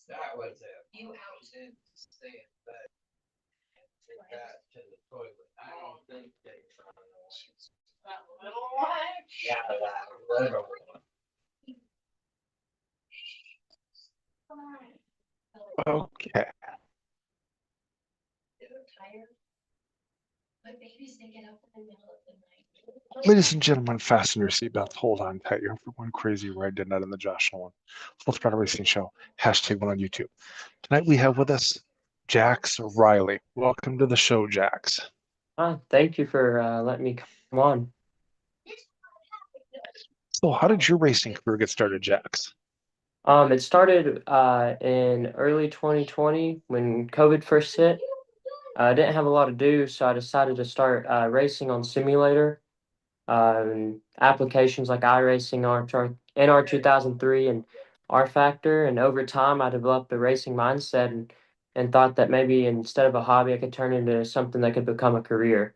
That was it. You didn't stay in bed. Take that to the toilet. I don't think they found that little one. Yeah, that little one. Okay. Ladies and gentlemen, fasten your seatbelts. Hold on tight. You're in for one crazy ride tonight on the Josh Nolan Full Throttle Racing Show. #1 on YouTube. Tonight we have with us Jax Riley. Welcome to the show, Jax. Thank you for letting me come on. So how did your racing career get started, Jax? It started in early 2020 when COVID first hit. I didn't have a lot to do, so I decided to start racing on simulator. Applications like iRacing, NR 2003, and R Factor. And over time, I developed a racing mindset and thought that maybe instead of a hobby, I could turn into something that could become a career.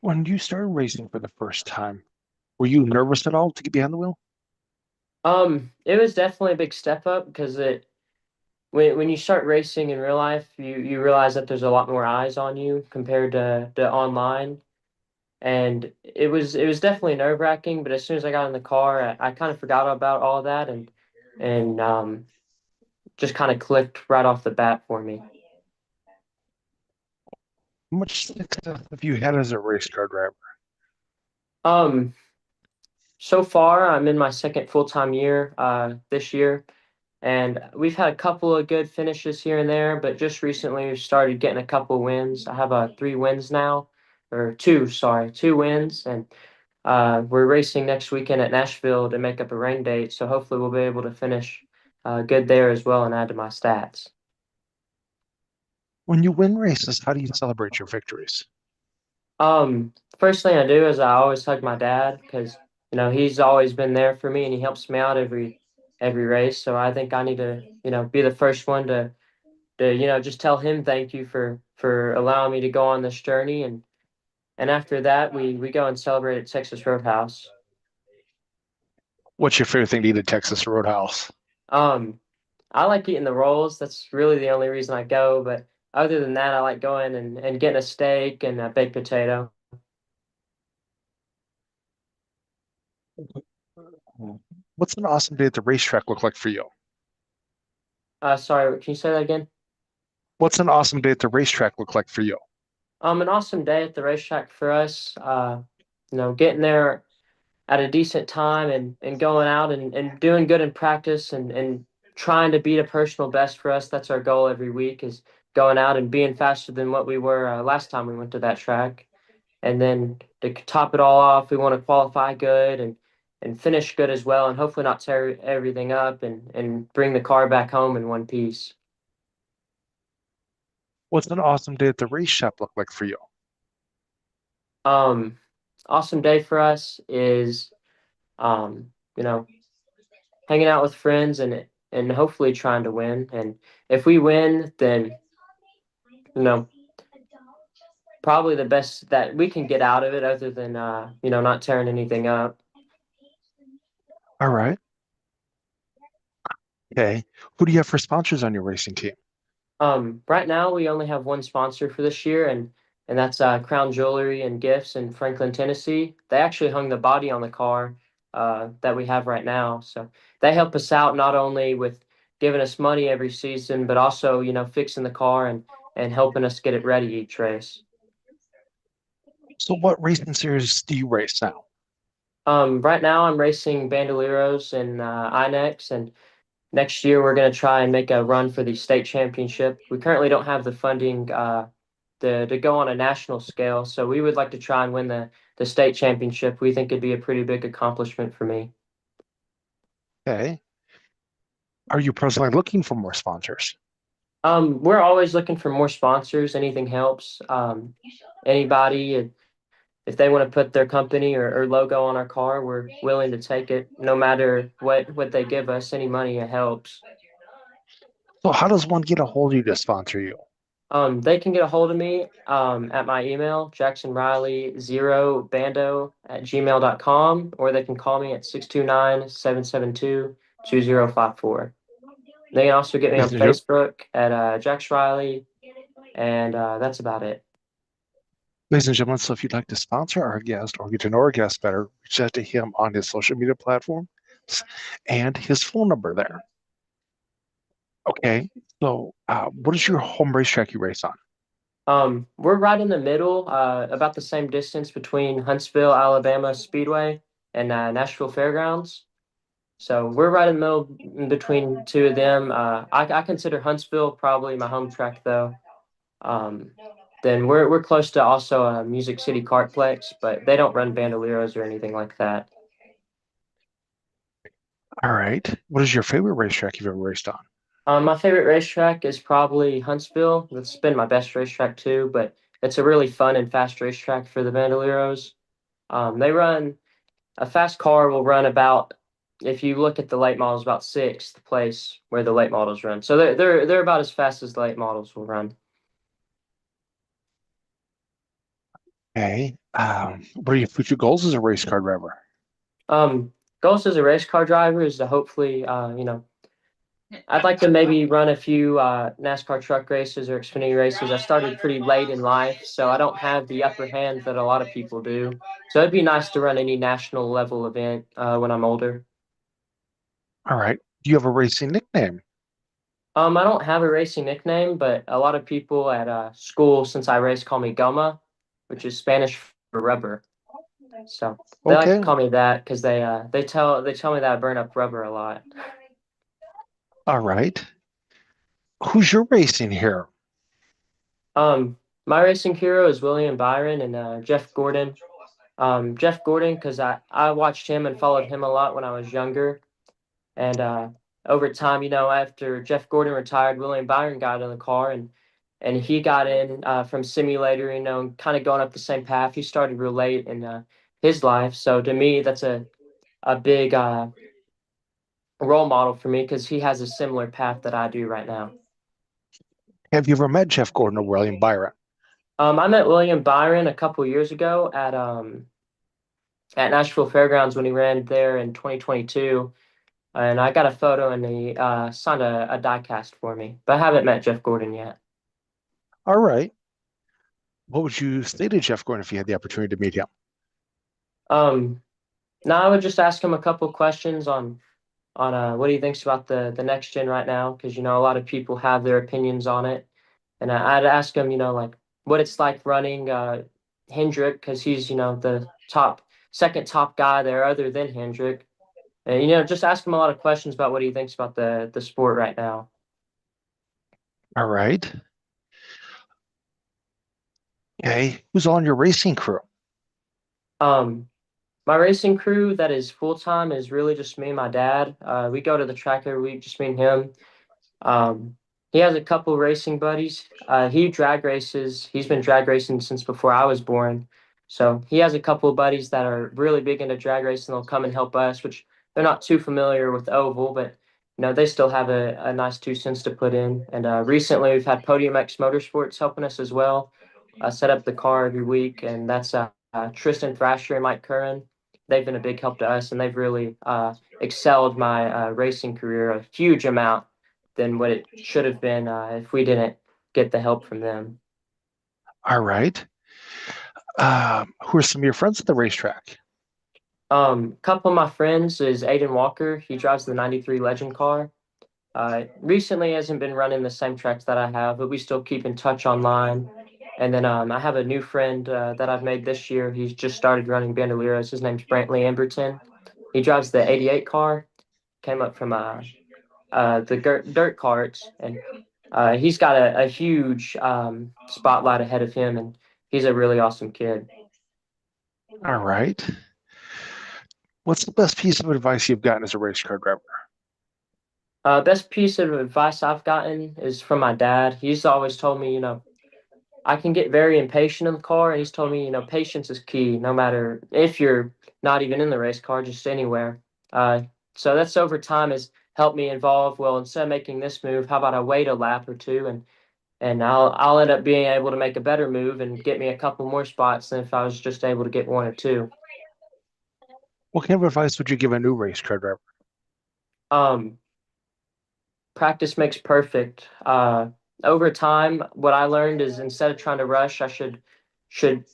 When you started racing for the first time, were you nervous at all to get behind the wheel? It was definitely a big step up because when you start racing in real life, you realize that there's a lot more eyes on you compared to online. And it was definitely nerve-wracking, but as soon as I got in the car, I kind of forgot about all that and just kind of clicked right off the bat for me. How much success have you had as a race car driver? So far, I'm in my second full-time year this year, and we've had a couple of good finishes here and there, but just recently we've started getting a couple of wins. I have 3 wins now, or two wins, and we're racing next weekend at Nashville to make up a rain date, so hopefully we'll be able to finish good there as well and add to my stats. When you win races, how do you celebrate your victories? First thing I do is I always hug my dad because he's always been there for me and he helps me out every race. So I think I need to be the first one to just tell him thank you for allowing me to go on this journey and after that we go and celebrate at Texas Roadhouse. What's your favorite thing to eat at Texas Roadhouse? I like eating the rolls. That's really the only reason I go. But other than that, I like going and getting a steak and a baked potato. What's an awesome day at the racetrack look like for you? Sorry, can you say that again? What's an awesome day at the racetrack look like for you? An awesome day at the racetrack for us. Getting there at a decent time and going out and doing good in practice and trying to beat a personal best for us. That's our goal every week is going out and being faster than what we were last time we went to that track. And then to top it all off, we want to qualify good and finish good as well and hopefully not tear everything up and bring the car back home in one piece. What's an awesome day at the race shop look like for you? Awesome day for us is hanging out with friends and hopefully trying to win. And if we win, then probably the best that we can get out of it other than not tearing anything up. All right. Okay. Who do you have for sponsors on your racing team? Right now we only have one sponsor for this year and that's Crown Jewelry and Gifts in Franklin, Tennessee. They actually hung the body on the car that we have right now. So they help us out not only with giving us money every season, but also, fixing the car and helping us get it ready each race. So what racing series do you race now? Right now I'm racing Bandoleros and INEX, and next year we're going to try and make a run for the state championship. We currently don't have the funding to go on a national scale, so we would like to try and win the state championship. We think it'd be a pretty big accomplishment for me. Okay. Are you presently looking for more sponsors? We're always looking for more sponsors. Anything helps. Anybody, if they want to put their company or logo on our car, we're willing to take it. No matter what they give us, any money it helps. So how does one get a hold of you to sponsor you? They can get a hold of me at my email, jacksonriley0bando@gmail.com, or they can call me at 629-772-2054. They can also get me on Ladies and gentlemen, Facebook at Jax Riley, and that's about it. so if you'd like to sponsor our guest or get to know our guest better, reach out to him on his social media platform and his phone number there. Okay, so what is your home racetrack you race on? We're right in the middle, about the same distance between Huntsville, Alabama Speedway and Nashville Fairgrounds. So we're right in the middle in between two of them. I consider Huntsville probably my home track though. Um, then we're close to also Music City Kartplex, but they don't run Bandoleros or anything like that. All right. What is your favorite racetrack you've ever raced on? My favorite racetrack is probably Huntsville. That's been my best racetrack too, but it's a really fun and fast racetrack for the Bandoleros. They run a fast car will run about, if you look at the late models, about sixth place where the late models run. So they're about as fast as the late models will run. Okay. What are your future goals as a race car driver? Um, Goals as a race car driver is to hopefully, I'd like to maybe run a few NASCAR truck races or Xfinity races. I started pretty late in life, so I don't have the upper hand that a lot of people do. So it'd be nice to run any national level event when I'm older. All right. Do you have a racing nickname? I don't have a racing nickname, but a lot of people at school, since I race, call me Goma, which is Spanish for rubber. So they like to Okay. call me that because they tell me that I burn up rubber a lot. All right. Who's your racing hero? Um, my racing hero is William Byron and Jeff Gordon. Jeff Gordon, because I watched him and followed him a lot when I was younger. And over time, after Jeff Gordon retired, William Byron got in the car and he got in from simulator, kind of going up the same path. He started real late in his life. So to me, that's a big role model for me because he has a similar path that I do right now. Have you ever met Jeff Gordon or William Byron? I met William Byron a couple years ago at Nashville Fairgrounds when he ran there in 2022. And I got a photo and he signed a die cast for me. But I haven't met Jeff Gordon yet. All right. What would you say to Jeff Gordon if you had the opportunity to meet him? Um, Now I would just ask him a couple questions on what he thinks about the next gen right now, because a lot of people have their opinions on it, and I'd ask him, like what it's like running Hendrick, because he's the second top guy there other than Hendrick, and just ask him a lot of questions about what he thinks about the sport right now. All right. Okay. Who's on your racing crew? Um, My racing crew that is full time is really just me and my dad. We go to the track every week, just me and him. Um, he has a couple racing buddies. He drag races. He's been drag racing since before I was born. So he has a couple of buddies that are really big into drag racing. They'll come and help us, which they're not too familiar with oval, but they still have a nice 2 cents to put in. And recently we've had Podium X Motorsports helping us as well. Set up the car every week, and that's Tristan Thrasher and Mike Curran. They've been a big help to us, and they've really excelled my racing career a huge amount than what it should have been if we didn't get the help from them. All right. Who are some of your friends at the racetrack? Couple of my friends is Aiden Walker. He drives the 93 Legend car. Recently hasn't been running the same tracks that I have, but we still keep in touch online. And then I have a new friend that I've made this year. He's just started running Bandoleros. His name's Brantley Emberton. He drives the 88 car. Came up from the dirt carts, and he's got a huge spotlight ahead of him, and he's a really awesome kid. All right. What's the best piece of advice you've gotten as a race car driver? Best piece of advice I've gotten is from my dad. He's always told me, I can get very impatient in the car, and he's told me, patience is key, no matter if you're not even in the race car, just anywhere. Uh, so that's over time has helped me involve. Well, instead of making this move, how about I wait a lap or two and I'll end up being able to make a better move and get me a couple more spots than if I was just able to get one or two. What kind of advice would you give a new race car driver? Um, Practice makes perfect. Over time, what I learned is instead of trying to rush, I should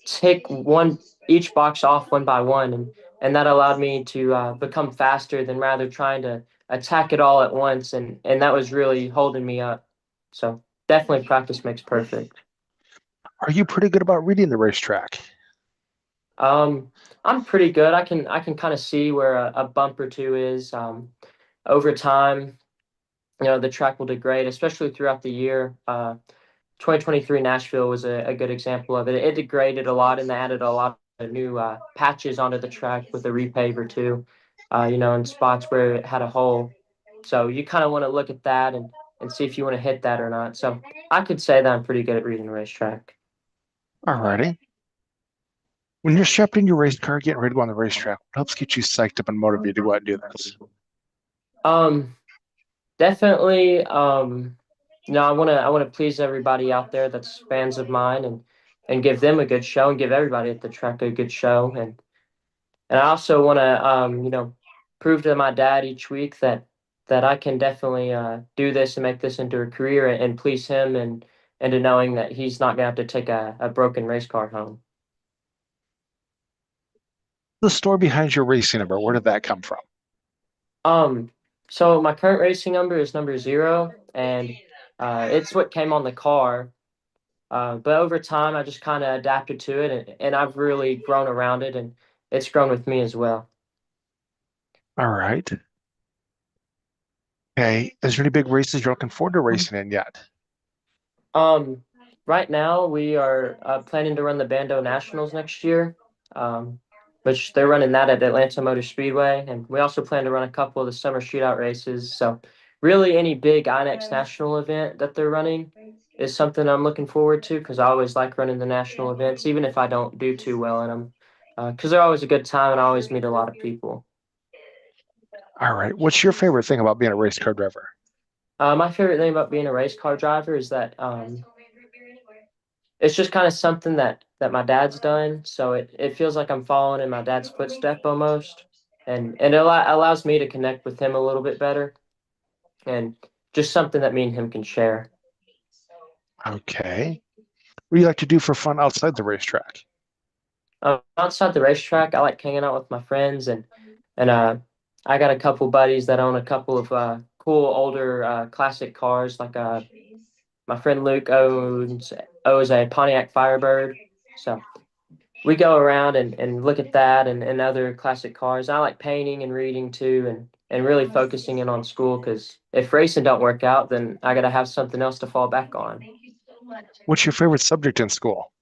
tick one each box off one by one, and that allowed me to become faster than rather trying to attack it all at once, and that was really holding me up. So definitely, practice makes perfect. Are you pretty good about reading the racetrack? Um, I'm pretty good. I can kind of see where a bump or two is. Over time, the track will degrade, especially throughout the year. 2023 Nashville was a good example of it. It degraded a lot, and they added a lot of new patches onto the track with a repave or two, in spots where it had a hole. So you kind of want to look at that and see if you want to hit that or not. So I could say that I'm pretty good at reading the racetrack. Alrighty. When you're strapped in your race car, getting ready to go on the racetrack, what helps get you psyched up and motivated to go out and do this? Um, Definitely. I want to please everybody out there that's fans of mine and give them a good show and give everybody at the track a good show and I also want to prove to my dad each week that I can definitely do this and make this into a career and please him and to knowing that he's not gonna have to take a broken race car home. The story behind your racing number, where did that come from? Um, so my current racing number is number 0, and it's what came on the car. But over time, I just kind of adapted to it, and I've really grown around it, and it's grown with me as well. All right. Okay. Is there any big races you're looking forward to racing in yet? Um, right now, we are planning to run the Bando Nationals next year, um, which they're running that at Atlanta Motor Speedway, and we also plan to run a couple of the summer shootout races. So, really, any big INEX national event that they're running is something I'm looking forward to because I always like running the national events, even if I don't do too well in them, because they're always a good time and I always meet a lot of people. All right. What's your favorite thing about being a race car driver? My favorite thing about being a race car driver is that it's just kind of something that my dad's done, so it feels like I'm following in my dad's footstep almost, and allows me to connect with him a little bit better, and just something that me and him can share. Okay. What do you like to do for fun outside the racetrack? Outside the racetrack, I like hanging out with my friends, and I got a couple buddies that own a couple of cool older classic cars. Like my friend Luke owns a Pontiac Firebird, so we go around and look at that and other classic cars. I like painting and reading too, and really focusing in on school because if racing don't work out, then I gotta have something else to fall back on. What's your favorite subject in school?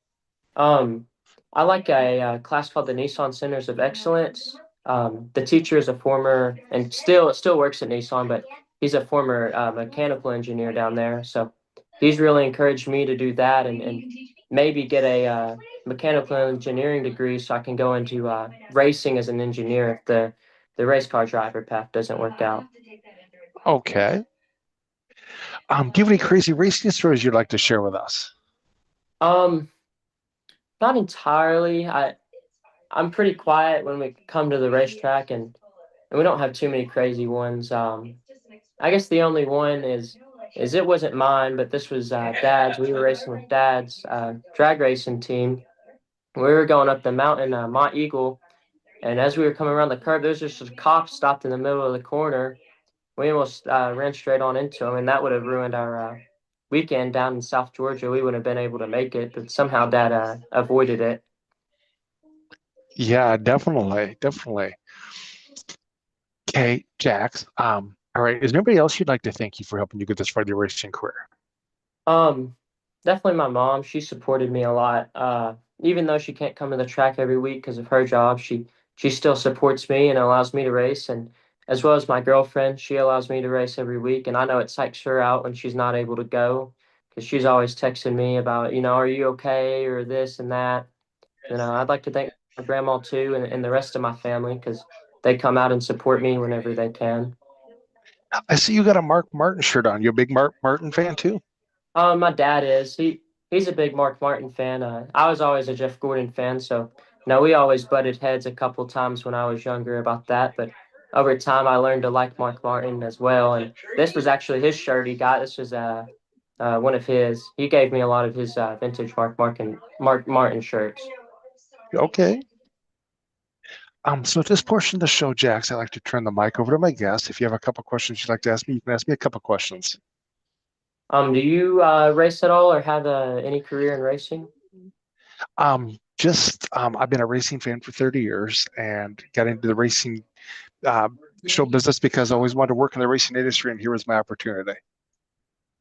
Um, I like a class called the Nissan Centers of Excellence. The teacher is a former and still works at Nissan, but he's a former mechanical engineer down there. So he's really encouraged me to do that and maybe get a mechanical engineering degree so I can go into racing as an engineer if the race car driver path doesn't work out. Okay. Do you have any crazy racing stories you'd like to share with us? Um, Not entirely. I'm pretty quiet when we come to the racetrack and we don't have too many crazy ones. I guess the only one is it wasn't mine, but this was Dad's. We were racing with Dad's drag racing team. We were going up the mountain, Mont Eagle, and as we were coming around the curve, there's just a cop stopped in the middle of the corner. We almost ran straight on into him, and that would have ruined our weekend down in South Georgia. We wouldn't have been able to make it, but somehow Dad avoided it. Yeah, definitely. Definitely. Okay, Jax. All right. Is there anybody else you'd like to thank you for helping you get this far in your racing career? Um, Definitely my mom. She supported me a lot. Even though she can't come to the track every week because of her job, she still supports me and allows me to race. And as well as my girlfriend, she allows me to race every week. And I know it psychs her out when she's not able to go because she's always texting me about, are you okay or this and that. I'd like to thank my grandma too and the rest of my family because they come out and support me whenever they can. I see you got a Mark Martin shirt on. You a big Mark Martin fan too? My dad is. He's a big Mark Martin fan. I was always a Jeff Gordon fan, so no, we always butted heads a couple times when I was younger about that. But over time, I learned to like Mark Martin as well. And this was actually his shirt he got. This was one of his. He gave me a lot of his vintage Mark Martin shirts. Okay. So at this portion of the show, Jax, I like to turn the mic over to my guest. If you have a couple questions you'd like to ask me, you can ask me a couple questions. Do you race at all or have any career in racing? I've been a racing fan for 30 years and got into the racing uh, show business because I always wanted to work in the racing industry, and here was my opportunity.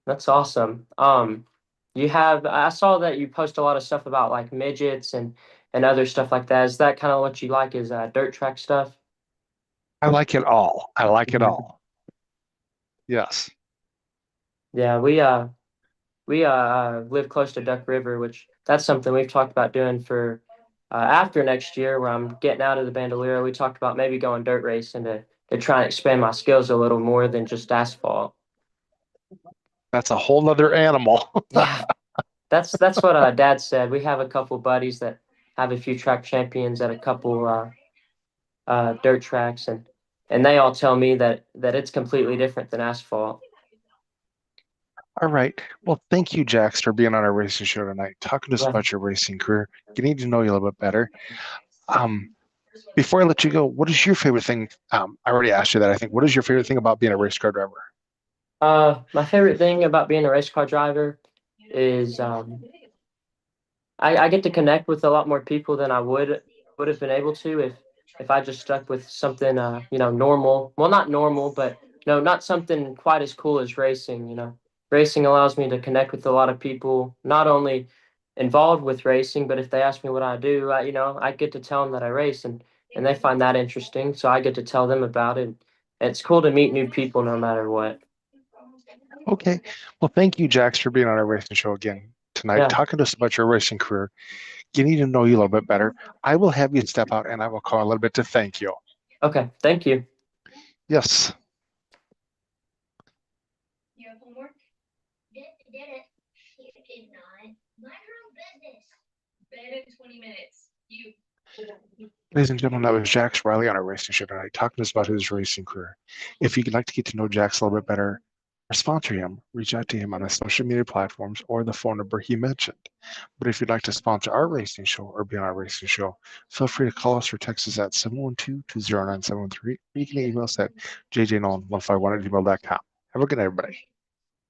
That's awesome. I saw that you post a lot of stuff about like midgets and other stuff like that. Is that kind of what you like? Is dirt track stuff? I like it all. I like it Mhm. all. Yes. Yeah, we live close to Duck River, which that's something we've talked about doing for after next year, where I'm getting out of the Bandolero. We talked about maybe going dirt racing to try and expand my skills a little more than just asphalt. That's a whole other animal. Yeah, that's what Dad said. We have a couple buddies that have a few track champions at a couple dirt tracks, and they all tell me that it's completely different than asphalt. All right. Well, thank you, Jax, for being on our racing show tonight, talking to us Yeah. about your racing career, getting to know you a little bit better. Um, Before I let you go, what is your favorite thing? I already asked you that, I think. What is your favorite thing about being a race car driver? My favorite thing about being a race car driver is I get to connect with a lot more people than I would have been able to if I just stuck with something normal. Well, not normal, but no, not something quite as cool as racing. Racing allows me to connect with a lot of people, not only involved with racing, but if they ask me what I do, I get to tell them that I race, and they find that interesting. So I get to tell them about it. And it's cool to meet new people no matter what. Okay. Well, thank you, Jax, for being on our racing show again tonight, Yeah. talking to us about your racing career, getting to know you a little bit better. I will have you step out and I will call a little bit to thank you. Okay. Thank you. Yes. You have homework? Did it. If not, mind your own business. Bed in 20 minutes. You. Ladies and gentlemen, that was Jax Riley on our racing show tonight, talking to us about his racing career. If you'd like to get to know Jax a little bit better or sponsor him, reach out to him on the social media platforms or the phone number he mentioned. But if you'd like to sponsor our racing show or be on our racing show, feel free to call us or text us at 712-209-713. Or you can email us at jjnolan151@gmail.com. Have a good night, everybody.